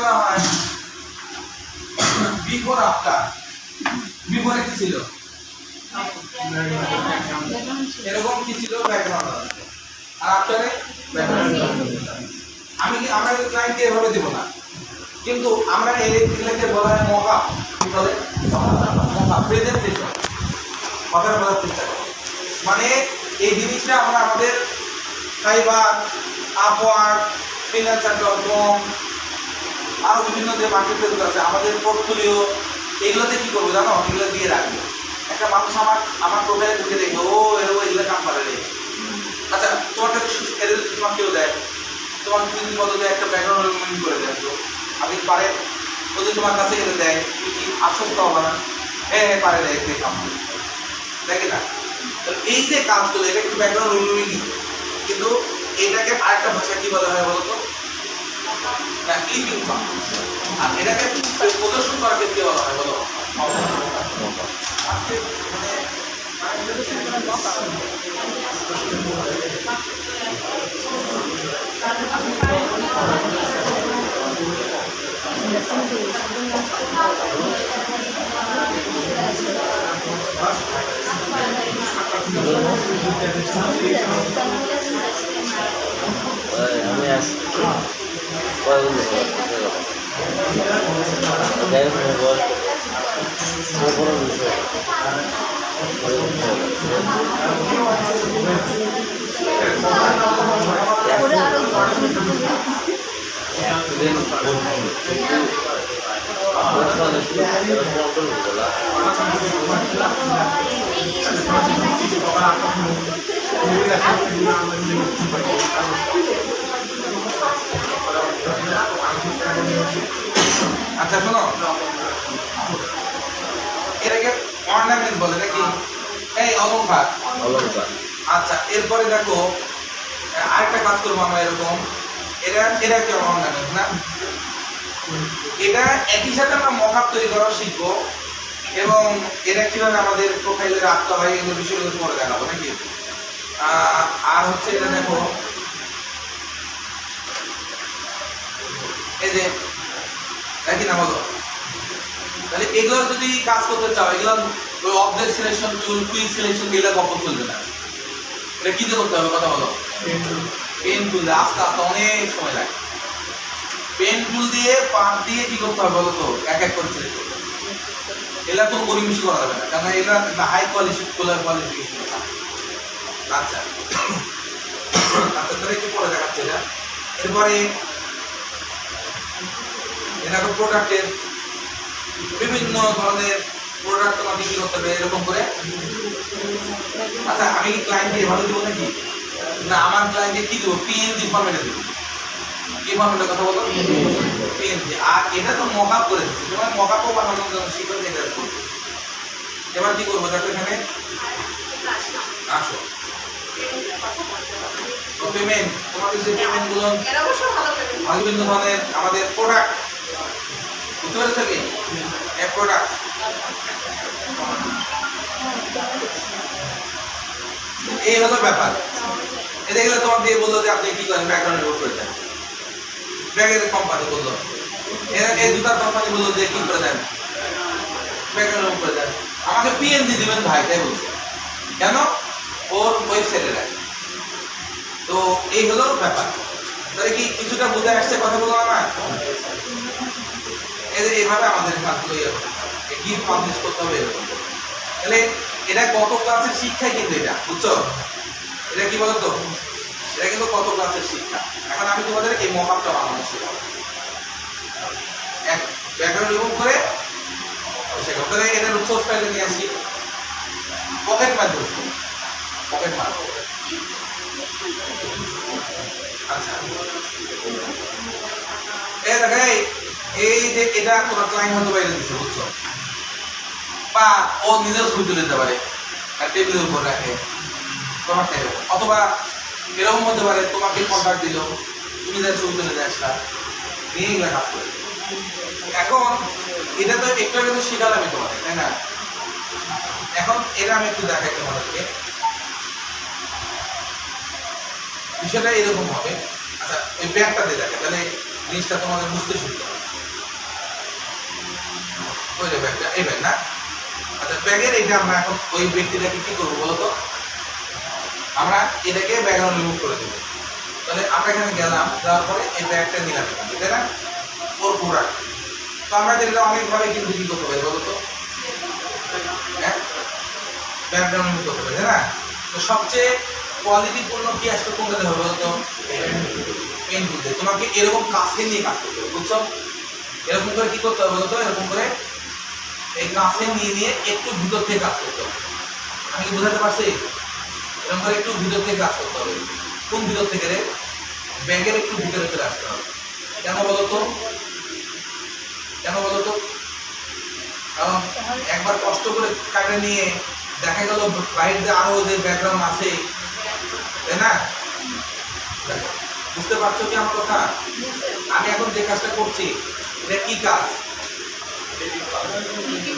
বলা হয় before after. বিফোরে কি ছিল? এরকম কি ছিল? ব্যাকগ্রাউন্ড। আর আফটারে ব্যাকগ্রাউন্ড। আমরা ক্লায়েন্টকে এভাবে দেব না, কিন্তু আমরা এগুলোকে বলা হয় মকআপ। কি বলে? Mockup, presentation. কথাটা বলার চেষ্টা করি, মানে এই জিনিসটা আমরা আমাদের ফাইবার, আপওয়ার্ক, ফ্রিল্যান্সার.com আরো বিভিন্ন যে মার্কেটপ্লেস আছে, আমাদের পোর্টফোলিও, এগুলোতে কি করবো জানো? এগুলো দিয়ে রাখবো। একটা মানুষ আমার প্রোফাইলে ঢুকে দেখবে, ও এগুলো কাম পারে রে। আচ্ছা, তোমার তোমার কেউ দেয়, তোমার যদি বলো যে একটা ব্যাকগ্রাউন্ড রিমুভ করে দেয়, তো আপনি পারে, যদি তোমার কাছে এলে দেয়, তুমি কি আশ্বস্ত হবে না? হ্যাঁ হ্যাঁ পারে, দেয় দেখলাম, দেখে না? এই যে কাজগুলো, এটা কিন্তু ব্যাকগ্রাউন্ড রিমুভিংই, কিন্তু এটাকে আরেকটা ভাষা কি বলা হয় বলতো? না, ক্লিপিং। আর এটাকে প্রদর্শন করার ক্ষেত্রে বলা হয় বলো? আমি আসছি আচ্ছা শোনো, এটাকে অর্নামেন্ট বলে নাকি? এই অলংকার। আচ্ছা, এরপরে দেখো আরেকটা কাজ করবো আমরা এরকম, এটা কি অর্নামেন্ট না? এটা একই সাথে আমরা মকআপ তৈরি করা শিখবো, এবং এটা কিভাবে আমাদের প্রোফাইলে রাখতে হয় এগুলো বিষয়গুলো পরে দেখাবো নাকি? আর হচ্ছে এটা দেখো, এই যে দেখি না বলো, তাহলে এগুলো যদি কাজ করতে চাও, এগুলো ওই object selection tool, quick selection এগুলো কখন চলবে না। এটা কি দিয়ে করতে হবে কথা বলো? পেন টুল দিয়ে। আস্তে আস্তে অনেক সময় লাগে। পেন টুল দিয়ে পার দিয়ে কি করতে হবে বলো তো? এক এক করে সিলেক্ট করতে হবে। এগুলা কোনো গরিমিশি করা যাবে না, কারণ এগুলা একটা হাই কোয়ালিফিকেশন। আচ্ছা আচ্ছা, তাহলে একটু পরে দেখাচ্ছে এটা। এরপরে এটা প্রোডাক্টের বিভিন্ন ধরনের প্রোডাক্ট তোমাকে কি করতে হবে এরকম করে। আচ্ছা, আমি কি ক্লায়েন্টকে এভাবে দেবো নাকি? না, আমার ক্লায়েন্টকে কি দেবো? পিএনজি ফরম্যাটে দেবো। কি ফরম্যাটে কথা বলো? পিএনজি। আর এটা তো মকআপ করে দিচ্ছি, তোমার মকআপও বানানোর জন্য শিখবে, এটা করবে। এবার কি করবো দেখো, এখানে আসো, পেমেন্ট, তোমাদের যে পেমেন্ট গুলো বিভিন্ন ধরনের আমাদের প্রোডাক্ট, বুঝতে পেরেছো কি? এক প্রোডাক্ট, এই হলো ব্যাপার। এটা গেলে তোমার দিয়ে বললো যে আপনি কি করেন, ব্যাকগ্রাউন্ড রিমুভ করে দেন। ব্যাগের কোম্পানি বললো, এই জুতার কোম্পানি বললো যে কি করে দেন, ব্যাকগ্রাউন্ড রিমুভ করে দেন। আমাকে পিএনজি দিবেন ভাই, তাই বলছে। কেন? ওর ওয়েবসাইটে রাখে। তো এই হলো ব্যাপার। তাহলে কি কিছুটা বুঝে আসছে কথা বলো আমার? এইভাবে আমাদের কাজগুলো কি পাবলিশ করতে হবে এরকম। তাহলে এটা কত ক্লাসের শিক্ষাই কিন্তু এটা, বুঝছো? এটা কি বলতো? এটা কিন্তু কত ক্লাসের শিক্ষা। এখন আমি তোমাদের এই মকআপটা বানানো শেখাবো, এক ব্যাকগ্রাউন্ড রিমুভ করে শেখাবো। তাহলে এটার সোর্স ফাইলে নিয়ে আসি, পকেট মার ধরছি, পকেট মার। আচ্ছা, এই দেখো, এই যে এটা তোমার ক্লায়েন্ট হতে বাইরে দিচ্ছে, বুঝছো? বা ও নিজেও ছবি তুলে দিতে পারে, টেবিলের উপর রাখে তোমার টাইপে। অথবা এরকম হতে পারে, তোমাকে কন্ট্যাক্ট দিল, তুমি যা ছবি তুলে দিয়ে আসলা, নিয়ে এগুলো কাজ করে। এখন এটা তো একটু আগে তো শিখালাম আমি তোমাদের, তাই না? এখন এটা আমি একটু দেখাই তোমাদেরকে, বিষয়টা এরকম হবে। আচ্ছা, এই ব্যাগটা দিয়ে দেখে, তাহলে জিনিসটা তোমাদের বুঝতে সুবিধা হবে। ওই যে ব্যাগটা, এই ব্যাগ না? আচ্ছা, ব্যাগের এইটা আমরা এখন ওই ব্যক্তিটাকে কি করবো বলো তো? আমরা এটাকে ব্যাকগ্রাউন্ড রিমুভ করে দেবো। তাহলে আমরা এখানে গেলাম, যাওয়ার পরে এই ব্যাগটা নিলাম এখান থেকে, তাই না? ওর প্রোডাক্ট। তো আমরা যেটা অনেকভাবে কিন্তু কি করতে পারি বলো তো? হ্যাঁ, ব্যাকগ্রাউন্ড রিমুভ করতে পারি, তাই না? তো সবচেয়ে কোয়ালিটিপূর্ণ কি আসবে কোনটাতে হবে বলো তো? পেন টুল দিয়ে। তোমাকে এরকম কাছে নিয়ে কাজ করতে হবে, বুঝছো? এরকম করে কি করতে হবে বলো তো? এরকম করে এই কাছে নিয়ে একটু ভিতর থেকে কাজ করতে হবে। আমি কি বোঝাতে পারছি? এরকম করে একটু ভিতর থেকে কাজ করতে হবে। কোন ভিতর থেকে রে? ব্যাগের একটু ভিতরে চলে আসতে হবে। কেন বলো তো? কেন বলো তো? কারণ একবার কষ্ট করে কাটে নিয়ে দেখা গেল বাইরে দিয়ে আরো যে ব্যাকগ্রাউন্ড আছে, তাই না? বুঝতে পারছো কি আমার কথা? আমি এখন যে কাজটা করছি এটা কি কাজ?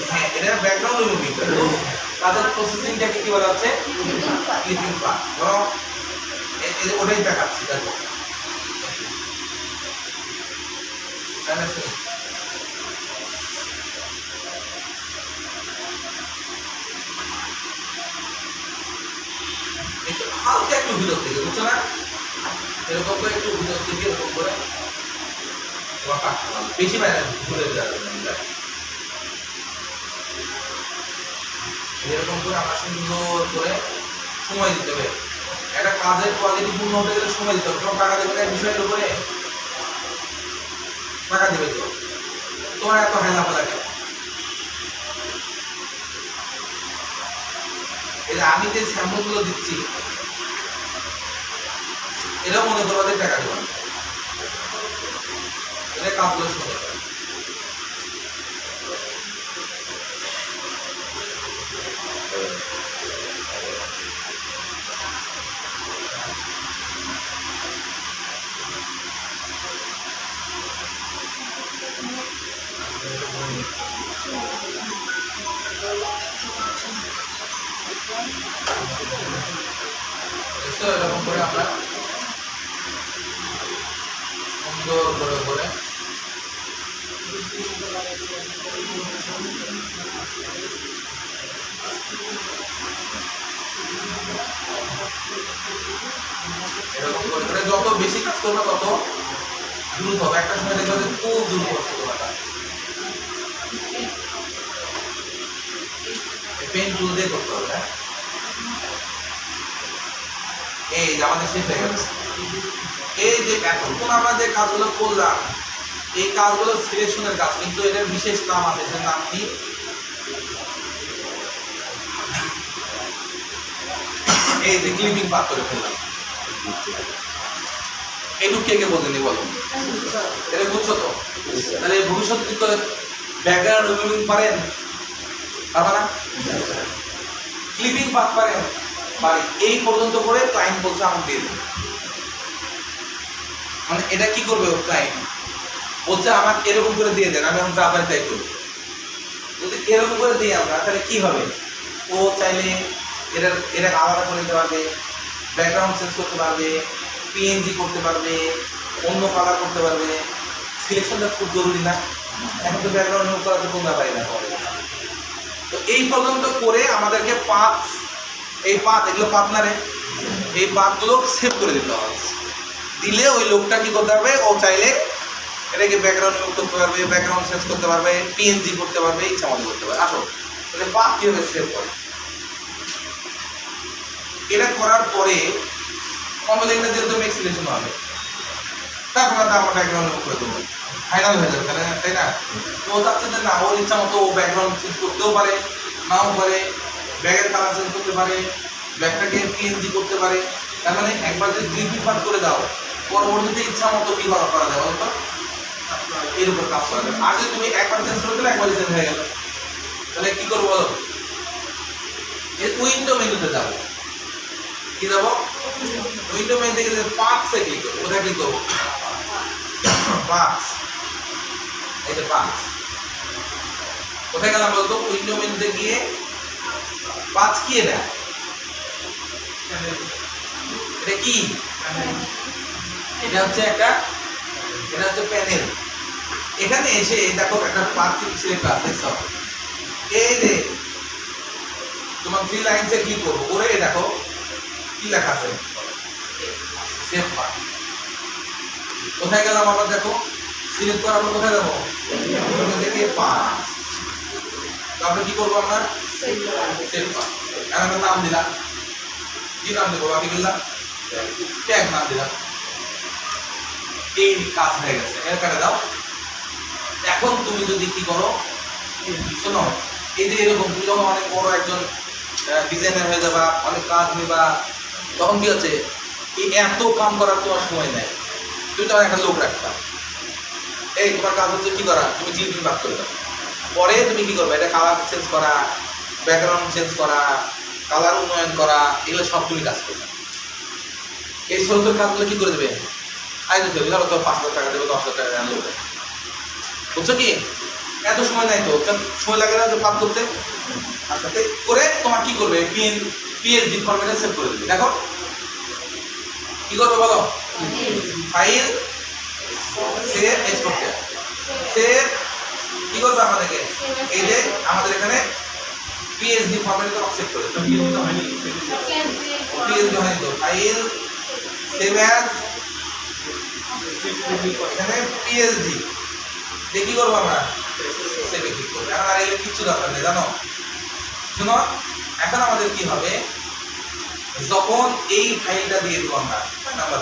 হ্যাঁ, এটা ব্যাকগ্রাউন্ড রিমুভিং। তাদের প্রসেসিংটাকে কি বলা হচ্ছে? Clipping part. বরং ওটাই দেখাচ্ছি, দেখো। হালকা একটু ভিতর থেকে, বুঝছো না? এরকম করে একটু ভিতর থেকে এরকম করে তোমার কাটতে হবে, বেশি বাইরে ঘুরে যাবে না। এরকম করে আমরা সুন্দর করে সময় দিতে হবে। একটা কাজের কোয়ালিটি পূর্ণ হতে গেলে সময় দিতে হবে। তোমার টাকা দেবে না বিষয়ের উপরে? টাকা দেবে তো, তোমার এত হেলা ফেলা কেন? এই যে আমি যে স্যাম্পল গুলো দিচ্ছি, এরা মনে করবে যে টাকা দেবে, এটা কাজগুলো শুনে এরকম করে আমরা সুন্দর করে করে এরকম করে করে যত বেশি কাজ করবে তত দ্রুত হবে। একটা সময় দেখবে যে খুব দ্রুত হচ্ছে তোমাটা। পেন টুল দিয়ে করতে হবে। হ্যাঁ, এই যে আমাদের শেষ হয়ে গেছে। এই যে এতক্ষণ আমরা যে কাজগুলো করলাম, এই কাজগুলো সিলেকশনের কাজ, কিন্তু এটার বিশেষ নাম আছে। এটার নাম কি? এই যে ক্লিপিং পার্ট করে ফেললাম। এইটুকু কে কে বোঝেনি বলো? এটা বুঝছো তো? তাহলে ভবিষ্যতে কি করে ব্যাকগ্রাউন্ড রিমুভিং পারেন? পারবা না? ক্লিপিং পার্ট পারেন? পারি। এই পর্যন্ত করে ক্লায়েন্ট বলছে আমাকে দিয়ে দেবে। মানে এটা কি করবে ক্লায়েন্ট? বলছে আমার এরকম করে দিয়ে দেন, আমি এখন যা পারি তাই করি। যদি এরকম করে দিই আমরা, তাহলে কি হবে? ও চাইলে এটা আলাদা করে দিতে পারবে, ব্যাকগ্রাউন্ড চেঞ্জ করতে পারবে, পিএনজি করতে পারবে, অন্য কালার করতে পারবে। সিলেকশনটা খুব জরুরি না? এখন তো ব্যাকগ্রাউন্ড রিমুভ করা তো কোনো ব্যাপারই না। তো এই পর্যন্ত করে আমাদেরকে পাথ, এই পাথ, এগুলো পার্টনারে, এই পাথগুলো সেভ করে দিতে হবে। দিলে ওই লোকটা কি করতে পারবে? ও চাইলে এটাকে ব্যাকগ্রাউন্ড রিমুভ করতে পারবে, ব্যাকগ্রাউন্ড চেঞ্জ করতে পারবে, পিএনজি করতে পারবে, ইচ্ছা মতো করতে পারবে। আসো তাহলে পাথ কিভাবে সেভ করে? এটা করার পরে কমপ্লিটটা যেহেতু মেক সিলেকশন হবে, তারপর আমরা ব্যাকগ্রাউন্ড রিমুভ করে দেবো, ফাইনাল হয়ে যাবে, তাই না? তো ও চাচ্ছে যে না, ওর ইচ্ছা মতো ও ব্যাকগ্রাউন্ড চেঞ্জ করতেও পারে, নাও পারে, ব্যাগের কালার চেঞ্জ করতে পারে, ব্যাগটাকে পিএনজি করতে পারে। তার মানে একবার যদি ক্লিপিং পার্ট করে দাও, পরবর্তীতে ইচ্ছা মতো কি করা যায় বলো তো? এর উপর কাজ করা যাবে। আর যদি তুমি একবার চেঞ্জ করে দিলে একবারই চেঞ্জ হয়ে গেল, তাহলে কি করবো বলো? উইন্ডো মেনুতে যাবো। কি যাবো? উইন্ডো মেনু থেকে পার্টসে ক্লিক করবো। কোথায় ক্লিক করবো? পার্টস। এই যে পার্টস। কোথায় গেলাম বলতো? উইন্ডো মেনুতে গিয়ে পার্টস কি? এটা এটা কি? এটা হচ্ছে একটা, এটা হচ্ছে প্যানেল। এখানে এসে দেখো একটা পাথ সিলেক্ট আছে দেখছো, এই যে তোমার 3 লাইনসে ক্লিক করবো করে দেখো কি লেখা আছে সেভ পাথ। কোথায় গেলাম আবার দেখো সিলেক্ট করার পর কোথায় যাবো থেকে পাথ, তারপরে কি করবো আমরা সেভ পাথ। এখন আমরা নাম দিলাম, কি নাম দেবো বাকি দিলাম ট্যাগ নাম দিলাম, এই কাজ হয়ে গেছে, এর কাটে দাও। এখন তুমি যদি কি করো শোনো, এই যে এরকম তুমি যখন অনেক বড় একজন ডিজাইনার হয়ে যাবা, অনেক কাজ নিবা, তখন কি হচ্ছে এই এত কাম করার তোমার সময় নেই, তুমি তখন একটা লোক রাখবা, এই তোমার কাজ হচ্ছে কি করা, তুমি ক্লিপিং বাদ করে দাও। পরে তুমি কি করবে, এটা কালার চেঞ্জ করা, ব্যাকগ্রাউন্ড চেঞ্জ করা, কালার উন্নয়ন করা, এগুলো সব তুমি কাজ করবে। এই ছোট কাজগুলো কি করে দেবে, আইতে দেবে, ধরো তো 5,000 টাকা দেবে, 10,000 টাকা দেবে, বুঝছো কি? এত সময় নাই তো, সময় লাগে না যে পাস করতে। আচ্ছা করে তোমার কি করবে, পিএসডি ফরম্যাটে সেভ করে দেবে। দেখো কি করবে বলো, ফাইল সেভ এক্সপোর্ট সেভ কি করবে আমাদেরকে, এই যে আমাদের এখানে পিএসডি ফরম্যাটে তোমাকে সেভ করে দেবে। পিএসডি হয়নি তো, ফাইল সেভ অ্যাজ এখানে পিএসডি কি করবো আমরা সেভে ক্লিক করবো। এখন আর এগুলো কিচ্ছু দরকার নেই জানো। শুনো, এখন আমাদের কি হবে, যখন এই ফাইলটা দিয়ে দেবো আমরা 5 নাম্বার,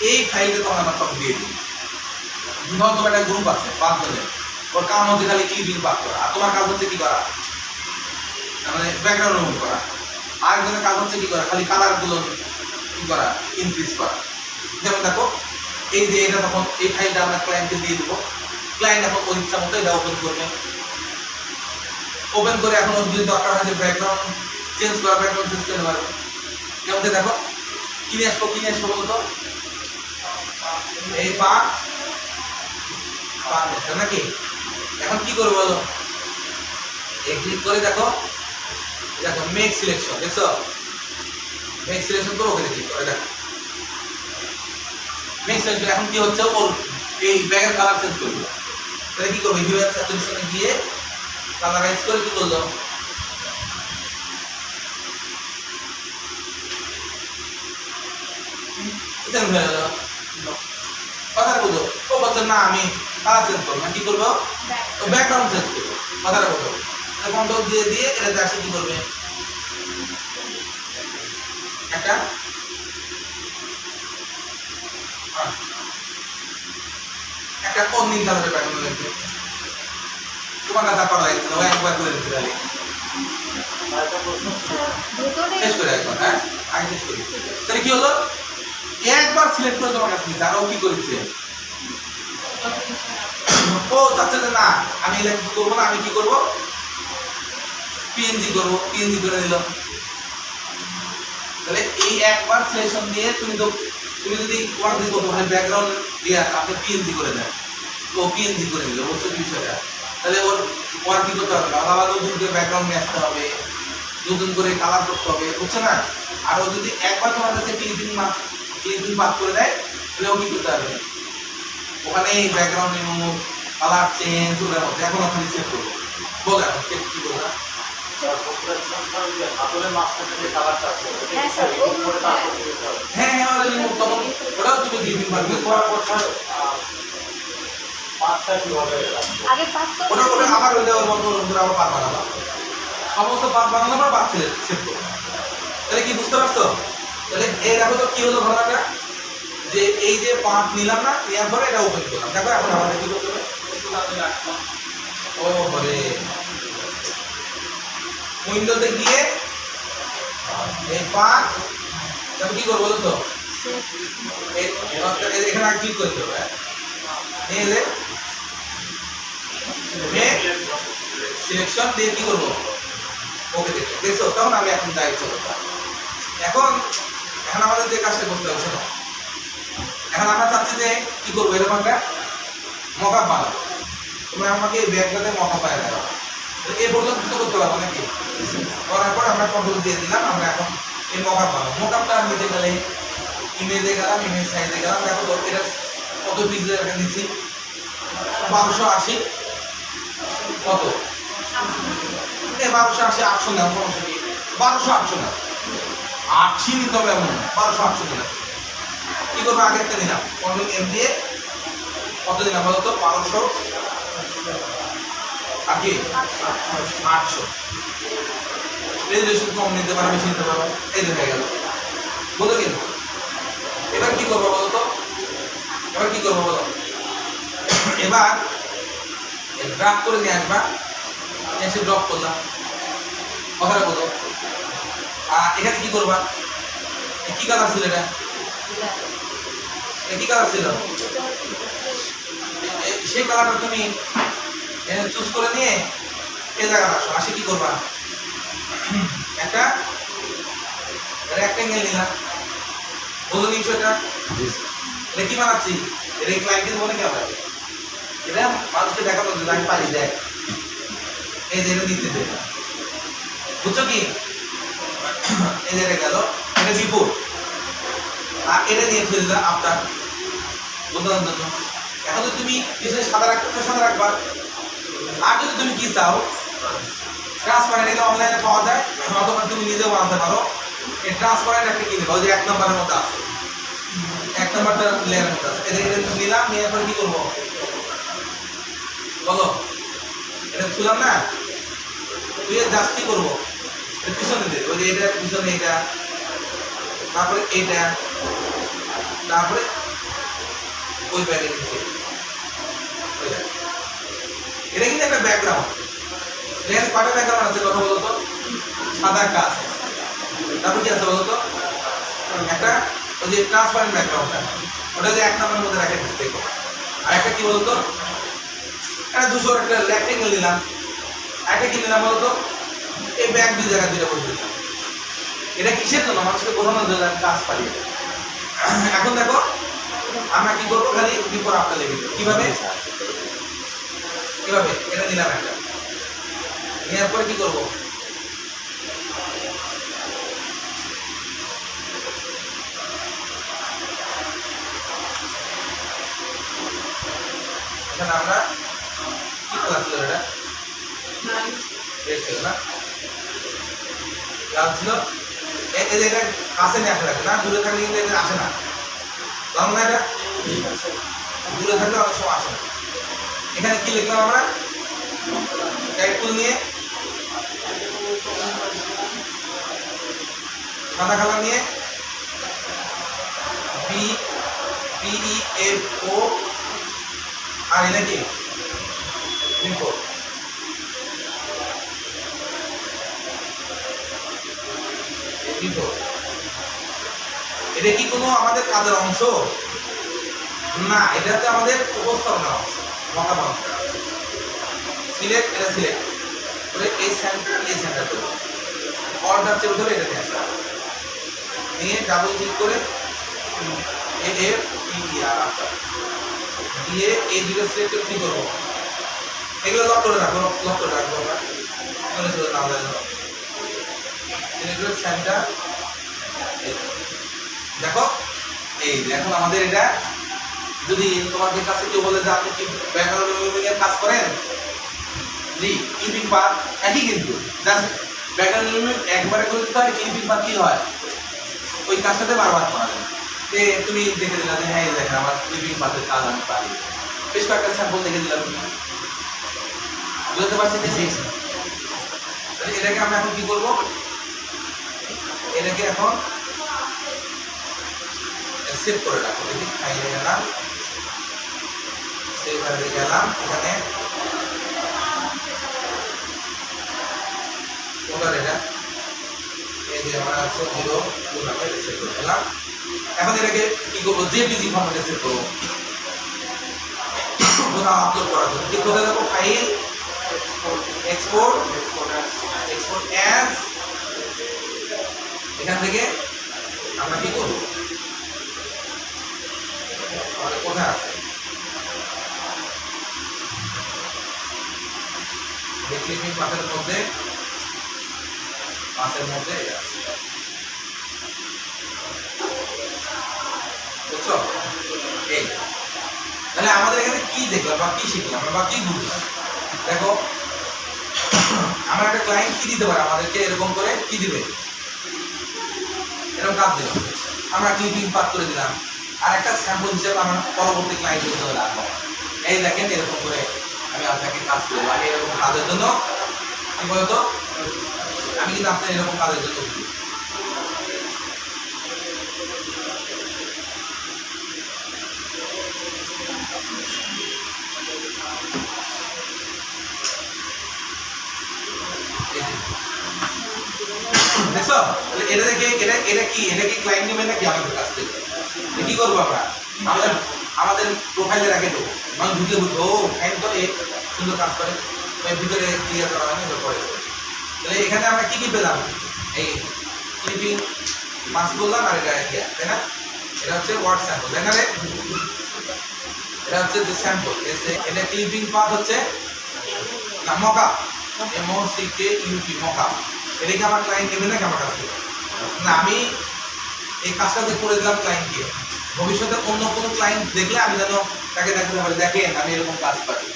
এই ফাইলটা তখন আমরা তখন দিয়ে দিই। ধরো তোমার একটা গ্রুপ আছে 5 জনের, ওর কাম হচ্ছে খালি ক্লিপিং পাস করা, আর তোমার কাজ হচ্ছে কি করা, মানে ব্যাকগ্রাউন্ড রিমুভ করা, আরেকজনের কাজ হচ্ছে কি করা, খালি কালারগুলো কি করা, ইনক্রিজ করা। যেমন দেখো এই যে এটা তখন এই ফাইলটা আমরা ক্লায়েন্টকে দিয়ে দেবো, ক্লায়েন্ট এখন ওর ইচ্ছা মতো এটা ওপেন করবে, ওপেন করে এখন ওর যদি দরকার হয় যে ব্যাকগ্রাউন্ড চেঞ্জ করা, ব্যাকগ্রাউন্ড চেঞ্জ করতে পারবে। যেমন দেখো কিনে আসবো বলতো, এই পাক নাকি। এখন কি করবো বলো, এই ক্লিক করে দেখো মেক সিলেকশন, দেখছো মেক সিলেকশন করো, ওখানে ক্লিক করে দেখো মেক সিলেকশন। এখন কি হচ্ছে, ওর এই ব্যাগের কালার চেঞ্জ করবে, তাহলে কি করবে, হিউম্যান স্যাচুরেশনে গিয়ে কালারাইজ করে কি করলো, এটা হয়ে গেল। কথাটা বুঝো, ও বলছে না আমি কালার চেঞ্জ করবো না, কি করবো ব্যাকগ্রাউন্ড চেঞ্জ করবো। কথাটা বুঝো, কন্ট্রোল দিয়ে এটাতে আসে কি করবে, একটা অন্য কালারের ব্যাকগ্রাউন্ড লাগবে, তোমার কাছে করা লাগছে না, একবার করে দিতে পারি শেষ করে একবার, হ্যাঁ আগে শেষ করি। তাহলে কি হলো, একবার সিলেক্ট করে তোমার কাছে আর ও কি করেছে, ও চাচ্ছে যে না আমি এটা কি করবো না, আমি কি করবো পিএনজি করবো, পিএনজি করে নিল। তাহলে এই একবার সিলেকশন দিয়ে তুমি যদি তোমার যদি বলতো ভাই ব্যাকগ্রাউন্ড দিয়ে আপনি পিএনজি করে দেন, তো পিএনজি করে নিল, বুঝছো বিষয়টা। তাহলে ওর কি করতে হবে, আলাদা নতুন করে ব্যাকগ্রাউন্ড নিয়ে আসতে হবে, নতুন করে কালার করতে হবে, বুঝছো না। আর ও যদি একবার তোমার কাছে ক্লিপিং বাদ করে দেয়, তাহলে ও কি করতে হবে, ওখানে ব্যাকগ্রাউন্ড রিমুভ, কালার চেঞ্জ, ওটার মধ্যে এখন ওখানে সেভ করবো। বলো এখন কি করবো, হ্যাঁ ওটা রিমুভ, তখন ওটাও তুমি ক্লিপিং বাদ করে ওটা আবার ওই দেওয়ার মতো আবার পাত বানাবা, সমস্ত পাত বানানোর পর পাত সেভ করবো। তাহলে কি বুঝতে পারছো, তাহলে এই দেখো তো কি হলো ঘটনাটা, যে এই যে পাত নিলাম না, নেওয়ার পরে এটা ওপেন করলাম, দেখো এখন আমাদের কি করতে হবে, ও হরে উইন্ডোতে গিয়ে এই পাত তারপর কি করবো বলো তো, এখানে ক্লিক করতে হবে, নিয়ে সিলেকশন দিয়ে কি করবো, ওকে দেখছো, তখন আমি এখন যাই চলো। এখন আমাদের যে কাজটা করতে হবে, শোনো, এখন আমরা চাচ্ছি যে কি করবো, এরকম একটা মকআপ বানাবো, তোমরা আমাকে এই ব্যাগটাতে মকআপ বানিয়ে দেওয়া, এই পর্যন্ত করতে পারবো নাকি, করার পর আমরা কন্ট্রোল দিয়ে দিলাম, আমরা এখন এই মকআপ বানাবো। মকআপটা নিতে গেলে ইমেজে গেলাম, ইমেজ সাইজে গেলাম, দেখো এটা কত পিক্সেল এখানে নিচ্ছি 1280 কত 1280 800 নাও সমস্যা কি 1280 নাও 80 নিতে হবে এমন 1280 নিলাম কি করবো আগে একটা নিলাম কন্ট্রোল এম দিয়ে কত দিলাম বলো তো 1200 আর কি 800 রেজুলেশন কম নিতে পারো বেশি নিতে পারো এই যে হয়ে গেল বলো কিন্তু এবার কি করবো বলো তো এবার কি করবো বলো এবার ড্রাগ করে নিয়ে আসবা এসে ড্রপ করলাম কথাটা বলো আর এখানে কি করবা কি কালার ছিল এটা কি কালার ছিল সেই কালারটা তুমি চুজ করে নিয়ে এই জায়গাটা আসো আসে কি করবা একটা রেক্টেঙ্গেল নিলাম বলো নিচ্ছ এটা এটা কি বানাচ্ছি এটা ক্লায়েন্টের মনে কেমন এটা মানুষকে দেখাবো যে আমি পারি দেখ এই যে এটা নিতে দেবে বুঝছো কি এই যে এটা গেল এটা বিপদ আর এটা নিয়ে ফেলে দিলাম আপনার বন্ধুদের জন্য এখন যদি তুমি পিছনে সাদা রাখতে সাদা রাখবা আর যদি তুমি কি চাও ট্রান্সপারেন্ট এটা অনলাইনে পাওয়া যায় অথবা তুমি নিজেও বানাতে পারো এই ট্রান্সপারেন্ট একটা কিনে ওই যে 1 নম্বরের মধ্যে আছে 1 নম্বরটা লেয়ারের মধ্যে আছে এটা নিলাম নিয়ে পরে কি করবো বলো এটা খুললাম না তুই জাস্ট কি করবো পিছনে দে ওই যে এটা পিছনে এটা তারপরে এটা তারপরে ওই ব্যাগের নিচে এটা কিন্তু একটা ব্যাকগ্রাউন্ড এখানে কয়টা ব্যাকগ্রাউন্ড আছে কথা বলো তো সাদা একটা আছে তারপর কি আছে বলো তো একটা ওই যে ট্রান্সপারেন্ট ব্যাকগ্রাউন্ডটা ওটা যে 1 নম্বরের মধ্যে রাখে দেখো আর একটা কি বলো তো একটা 200 একটা রেক্টেঙ্গেল নিলাম একটা কি নিলাম বলো তো এই ব্যাগ দুই জায়গা দুইটা করে দিলাম এটা কিসের জন্য মানুষকে বোঝানোর জন্য আমি কাজ পারি এখন দেখো আমরা কি করবো খালি বিপর আপনার লেগে দেবো কিভাবে কিভাবে এটা নিলাম একটা নেওয়ার পরে কি করবো এখানে আমরা কি ক্লাস ছিল এটা ছিল না লাল ছিল এটা কাছে নিয়ে আসা লাগবে না দূরে থাকলে কিন্তু এটা আসে না জানো না এটা দূরে থাকলে অনেক সময় আসে না এখানে কি লিখলাম আমরা টুল নিয়ে সাদা কালার নিয়ে BEFO আর এটা কি ইনফো এটা কি কোনো আমাদের কাজের অংশ না এটাতে আমাদের উপস্থাপনা অংশ মতামত সিলেক্ট এটা সিলেক্ট করে এই সেন্টার করবো অর্ডার চেপে ধরে এটা নিয়ে আসা নিয়ে ডাবল ক্লিক করে AFPER দিয়ে এই দুটো সিলেক্ট করে কি করবো এগুলো লক করে রাখবো আমরা মনে চলে না যায় সিলেক্ট সেন্টার দেখো এই এখন আমাদের এটা যদি তোমাদের কাছে কেউ বলে যে আপনি কি ব্যাকগ্রাউন্ড রিমুভিং এর কাজ করেন জি ক্লিপিং পাথ একই কিন্তু জাস্ট ব্যাকগ্রাউন্ড রিমুভিং একবারে করে দিতে হয় ক্লিপিং পাথ কি হয় ওই কাজটাতে বারবার করা যায় যে তুমি দেখে দিলা যে হ্যাঁ এই দেখেন আমার ক্লিপিং পাথের কাজ আমি পারি বেশ কয়েকটা স্যাম্পল দেখে দিলাম বুঝতে পারছি যে সেই এটাকে আমরা এখন কি করবো এটাকে এখন সেভ করে রাখবো দেখি ফাইলে গেলাম সেভ করে গেলাম এখানে কোথায় এটা এই যে আমরা আছে 0 নামে সেভ করে দিলাম এখন এটাকে কি করবো জেপিজি ফরম্যাটে সেভ করবো কোথাও আপলোড করার জন্য কি কোথায় যাবো ফাইল এক্সপোর্ট অ্যাজ এখান থেকে আমরা কি করবো কোথায় আছে ক্লিপিং পাথের মধ্যে বুঝছো এই তাহলে আমাদের এখানে কি দেখলাম বা কি শিখলাম বা কি বুঝলাম? দেখো, আমরা একটা ক্লায়েন্ট কি দিতে পারে আমাদেরকে, এরকম করে কি দিবে, এরকম কাজ দিলাম, আমরা ক্লিপিং পাস করে দিলাম, আর একটা স্যাম্পল হিসেবে আমরা পরবর্তী ক্লায়েন্টের জন্য রাখবো। এই দেখেন এরকম করে আমি আপনাকে কাজ করবো, আমি এরকম কাজের জন্য কি বলতো, আমি কিন্তু আপনার এরকম কাজের জন্য দিই। দেখছো, এটা দেখে এটা কি ক্লায়েন্ট নেবে নাকি আমাদের কাছ থেকে? কি করবো আমরা, আমাদের আমাদের প্রোফাইলে রেখে দেবো, মানে ঢুকলে বুঝবো ও ক্লায়েন্ট তো এই সুন্দর কাজ করে, ভিতরে ক্লিয়ার করা হয়নি পরে। তাহলে এখানে আমরা কি কি পেলাম, এই ক্লিপিং পাস করলাম, আর এটা তাই না, এটা হচ্ছে ওয়ার্ড স্যাম্পল, তাই না রে? এটা হচ্ছে যে স্যাম্পল, এটা ক্লিপিং পাস হচ্ছে না মকআপ, MOCKUP মকআপ। এটাকে আমার ক্লায়েন্ট নেবে নাকি আমার কাছ থেকে? না, আমি এই কাজটা করে দিলাম ক্লায়েন্টকে, ভবিষ্যতে অন্য কোনো ক্লায়েন্ট দেখলে আমি যেন তাকে দেখতে পারি, দেখেন আমি এরকম কাজ পারি।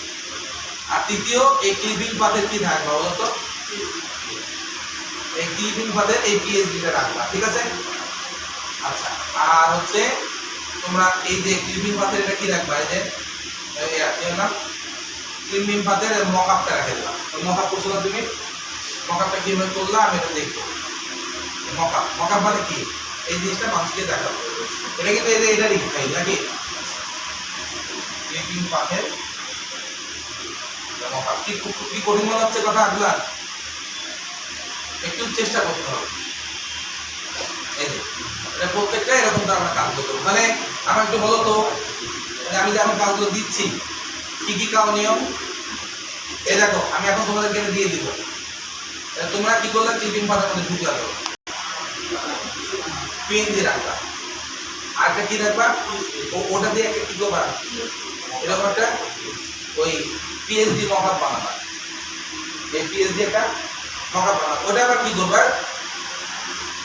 আর তৃতীয়, এই ক্লিপিং পাথের কি থাকবে বলতো, এই ক্লিপিং পাথের এই PhDটা রাখবা, ঠিক আছে? আচ্ছা, আর হচ্ছে তোমরা এই যে ক্লিপিং পাথের এটা কি রাখবা, এই যে না ক্লিপিং পাথের মকআপটা রেখে দিলাম। মকআপ করছো না তুমি, মকআপটা কিভাবে করলা আমি এটা দেখবো। মকআপ মানে কি, এই জিনিসটা মানুষকে দেখাবো, এটা কিন্তু এটারই ফাইল নাকি, ক্লিপিং পাথের মকআপ। কি কঠিন মনে হচ্ছে কথা আপনার? একটু চেষ্টা করতে হবে। এই যে এটা প্রত্যেকটা এরকম তো আমরা কাজ করবো। তাহলে আমার একটু বলো তো, আমি যে আমার কাজগুলো দিচ্ছি কি কি করণীয়, এই দেখো আমি এখন তোমাদেরকে এটা দিয়ে দিব, তোমরা কি করলে ক্লিপিং পাথের মধ্যে ঢুকলা, PNG রাখবা, আরেকটা কি রাখবা, ওটা দিয়ে একটা কি করবা, এরকম একটা ওই PhD মকআপ বানাবা, এই PhD একটা মকআপ বানাবা, ওটা আবার কি করবা,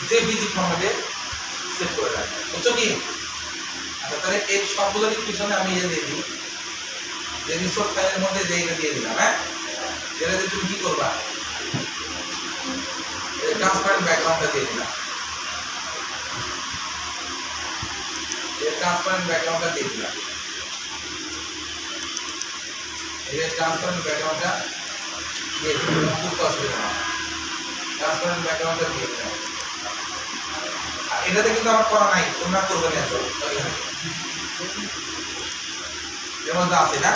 JPG ফরম্যাটে সেভ করে রাখবা, বুঝছো কি? আচ্ছা, তাহলে এই সবগুলোর পিছনে আমি এই দিয়ে দিই, যে রিসোর্স ফাইলের মধ্যে যে এটা দিয়ে দিলাম, হ্যাঁ, যেটাতে তুমি কি করবা, ট্রান্সপারেন্ট ব্যাকগ্রাউন্ডটা দিয়ে দিলাম, ট্রান্সপারেন্ট ব্যাকগ্রাউন্ডটা দিয়ে দিলাম, এই ট্রান্সপারেন্ট ব্যাকগ্রাউন্ডটা দিয়ে দিলাম, বুঝতে অসুবিধা না, ট্রান্সপারেন্ট ব্যাকগ্রাউন্ডটা দিয়ে দিলাম। এটাতে কিন্তু আমার করা নাই, তোমরা করবে না, এর মধ্যে আছে না?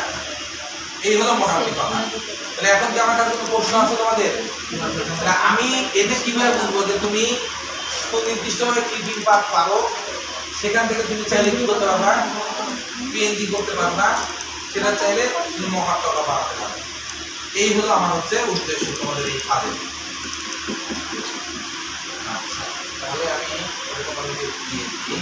এই হলো মোটামুটি কথা। তাহলে এখন কি আমার কাছে কোনো প্রশ্ন আছে তোমাদের? আমি এটা কিভাবে বুঝবো যে তুমি সুনির্দিষ্টভাবে ক্লিপিং পাথ পারো, সেখান থেকে তুমি চাইলে কি করতে পারবা, PNG করতে পারবা, সেটা চাইলে তুমি মকআপটা বানাতে পারবে। এই হলো আমার হচ্ছে উদ্দেশ্য তোমাদের এই কাজে। আচ্ছা, তাহলে আমি এরকম দিয়ে দিচ্ছি।